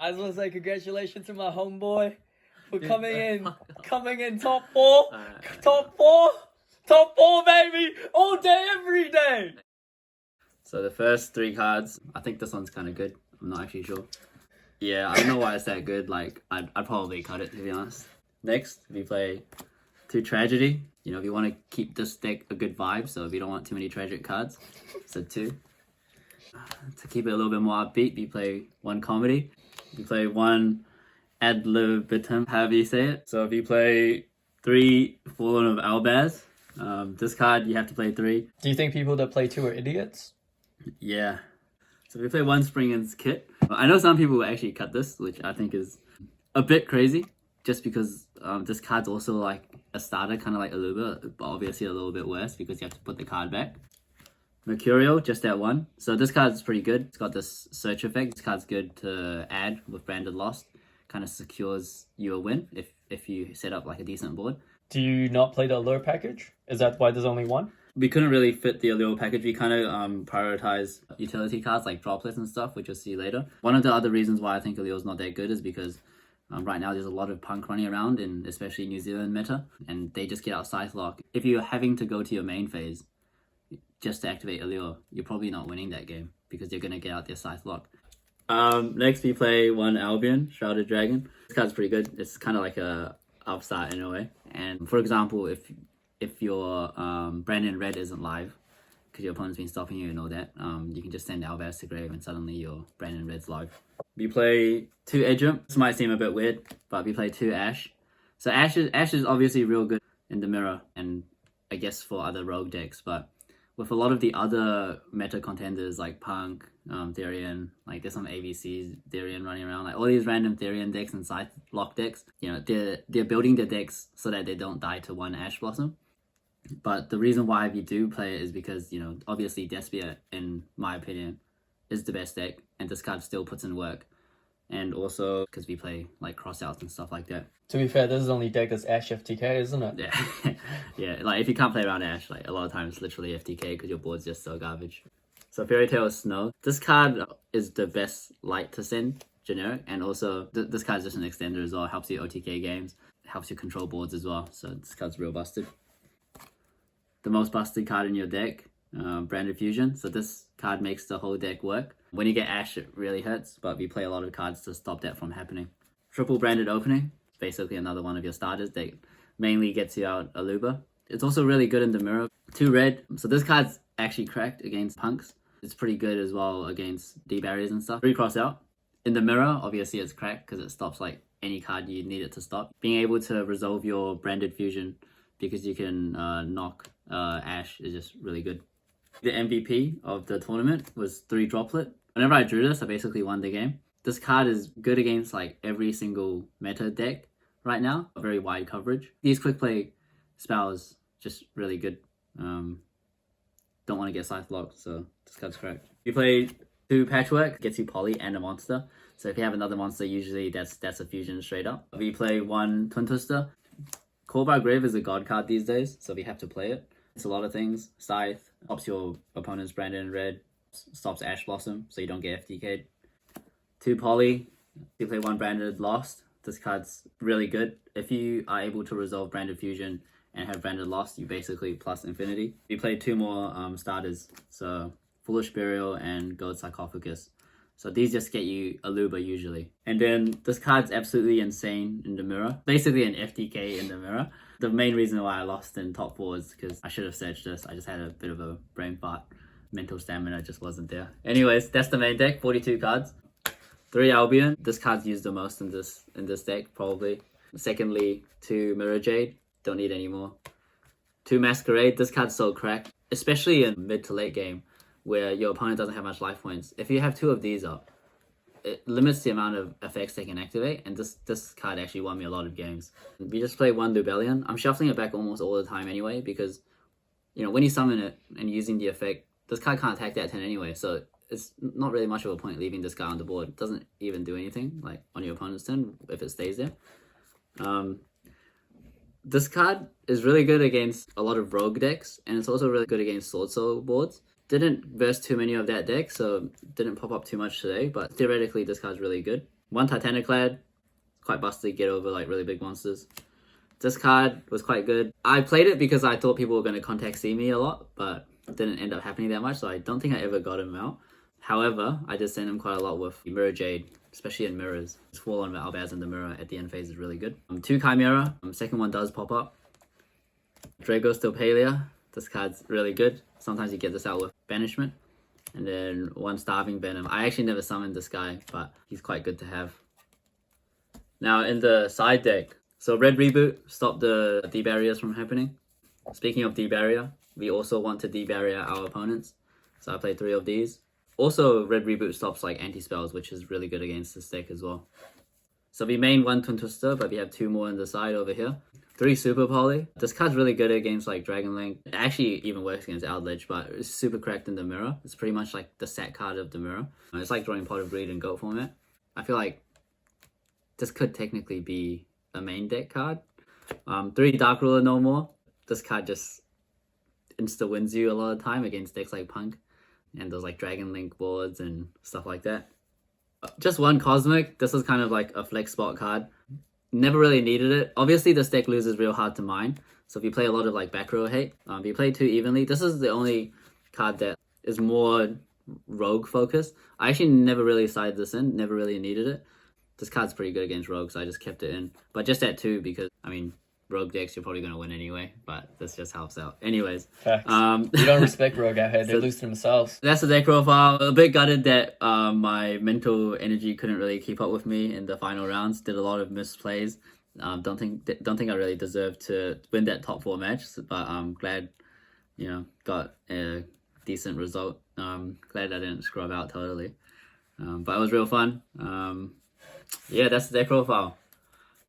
I just want to say congratulations to my homeboy for coming in top four, top four, baby, all day, every day. So the first 3 cards, I think this one's kind of good. I'm not actually sure. Yeah, I don't know why it's that good. Like, I'd probably cut it, to be honest. Next, we play 2 Tragedy. You know, if you want to keep this deck a good vibe, so if you don't want too many tragic cards, so 2. To keep it a little bit more upbeat, we play 1 Comedy. We play 1 Ad Libitum, however you say it. So if you play 3 Fallen of Albaz, this card you have to play 3. Do you think people that play 2 are idiots? Yeah. So we play 1 Springen's Kit. I know some people will actually cut this, which I think is a bit crazy, just because this card's also like a starter, kind of like Aluba, but obviously a little bit worse because you have to put the card back. Mercurial, just at 1. So this card's pretty good. It's got this search effect. This card's good to add with Branded Lost. Kind of secures you a win if you set up like a decent board. Do you not play the Allure package? Is that why there's only 1? We couldn't really fit the Allure package. We kind of prioritize utility cards like droplets and stuff, which you'll see later. One of the other reasons why I think Allure's not that good is because right now there's a lot of punk running around, in especially New Zealand meta, and they just get out Scythe Lock. If you're having to go to your main phase just to activate Allure, you're probably not winning that game because you're going to get out their Scythe Lock. Next we play 1 Albion, Shrouded Dragon. This card's pretty good. It's kind of like a upstart in a way. And for example, if your Brandon Red isn't live, because your opponent's been stopping you and all that, you can just send Albaz to grave and suddenly your Brandon Red's live. We play 2 Edgem. This might seem a bit weird, but we play 2 Ash. So Ash is obviously real good in the mirror and I guess for other rogue decks, but with a lot of the other meta contenders like Punk, Therian, like there's some ABCs Therian running around, like all these random Therian decks and Scythe Lock decks, you know, they're building their decks so that they don't die to 1 Ash Blossom. But the reason why we do play it is because, you know, obviously Despia, in my opinion, is the best deck, and this card still puts in work. And also because we play like crossouts and stuff like that. To be fair, this is the only deck that's Ash FTK, isn't it? Yeah. Yeah, like if you can't play around Ash, like a lot of times it's literally FTK because your board's just so garbage. So Fairy Tale of Snow. This card is the best light to send generic, and also this card's just an extender as well. Helps you OTK games, helps you control boards as well. So this card's real busted. The most busted card in your deck, Branded Fusion. So this card makes the whole deck work. When you get Ash, it really hurts, but we play a lot of cards to stop that from happening. Triple Branded Opening, basically another one of your starters that mainly gets you out Aluba. It's also really good in the mirror. 2 red, so this card's actually cracked against punks. It's pretty good as well against D barriers and stuff. 3 cross out. In the mirror, obviously it's cracked because it stops like any card you need it to stop. Being able to resolve your Branded Fusion because you can knock Ash is just really good. The MVP of the tournament was 3 Droplet. Whenever I drew this, I basically won the game. This card is good against like every single meta deck right now. Very wide coverage. These quick play spells just really good. Don't want to get Scythe locked, so this card's correct. You play 2 Patchwork, gets you Poly and a monster. So if you have another monster, usually that's a fusion straight up. We play 1 Twin Twister. Call by Grave is a god card these days, so we have to play it. It's a lot of things. Scythe stops your opponent's Brandon Red, stops Ash Blossom so you don't get FTK'd. 2 Poly, you play 1 Branded Lost. This card's really good. If you are able to resolve Branded Fusion and have Branded Lost, you basically plus infinity. We play 2 more starters, so Foolish Burial and Gold Sarcophagus. So these just get you Aluba usually. And then this card's absolutely insane in the mirror. Basically an FTK in the mirror. The main reason why I lost in top 4 is because I should have searched this. I just had a bit of a brain fart. Mental stamina just wasn't there. Anyways, that's the main deck, 42 cards. 3 Albion. This card's used the most in this deck, probably. Secondly, 2 Mirror Jade. Don't need any more. 2 Masquerade. This card's so cracked, especially in mid to late game where your opponent doesn't have much life points. If you have 2 of these up, it limits the amount of effects they can activate, and this card actually won me a lot of games. We just play 1 Lubellion. I'm shuffling it back almost all the time anyway because, you know, when you summon it and using the effect, this card can't attack that turn anyway, so it's not really much of a point leaving this guy on the board. It doesn't even do anything like on your opponent's turn if it stays there. This card is really good against a lot of rogue decks, and it's also really good against Sword Soul boards. Didn't verse too many of that deck, so didn't pop up too much today, but theoretically this card's really good. 1 Titaniclad, quite busted, get over like really big monsters. This card was quite good. I played it because I thought people were going to contact see me a lot, but it didn't end up happening that much, so I don't think I ever got him out. However, I did send him quite a lot with Mirror Jade, especially in mirrors. His fall on Albaz in the mirror at the end phase is really good. 2 Chimera, second one does pop up. Drago Stilpalia, this card's really good. Sometimes you get this out with Banishment. And then 1 Starving Venom. I actually never summoned this guy, but he's quite good to have. Now in the side deck, so Red Reboot stopped the debarriers from happening. Speaking of debarrier, we also want to debarrier our opponents. So I played 3 of these. Also, Red Reboot stops like anti-spells, which is really good against this deck as well. So we main 1 Twin Twister, but we have 2 more on the side over here. 3 Super Poly. This card's really good against like Dragon Link. It actually even works against Outledge, but it's super cracked in the mirror. It's pretty much like the S.A.C.K card of the mirror. It's like drawing Pot of Greed in GOAT format. I feel like this could technically be a main deck card. 3 Dark Ruler no more. This card just insta wins you a lot of time against decks like Punk and those like Dragon Link boards and stuff like that. Just 1 Cosmic. This is kind of like a flex spot card. Never really needed it. Obviously this deck loses real hard to mine, so if you play a lot of like back row hate, if you play 2 evenly, this is the only card that is more rogue focused. I actually never really sided this in, never really needed it. This card's pretty good against rogue, so I just kept it in. But just at 2 because, I mean, rogue decks you're probably going to win anyway, but this just helps out. Anyways. Facts. You don't respect rogue out here, they lose to themselves. That's the deck profile. A bit gutted that my mental energy couldn't really keep up with me in the final rounds. Did a lot of misplays. Don't think I really deserved to win that top 4 match, but I'm glad, you know, got a decent result. Glad I didn't scrub out totally. But it was real fun. Yeah, that's the deck profile.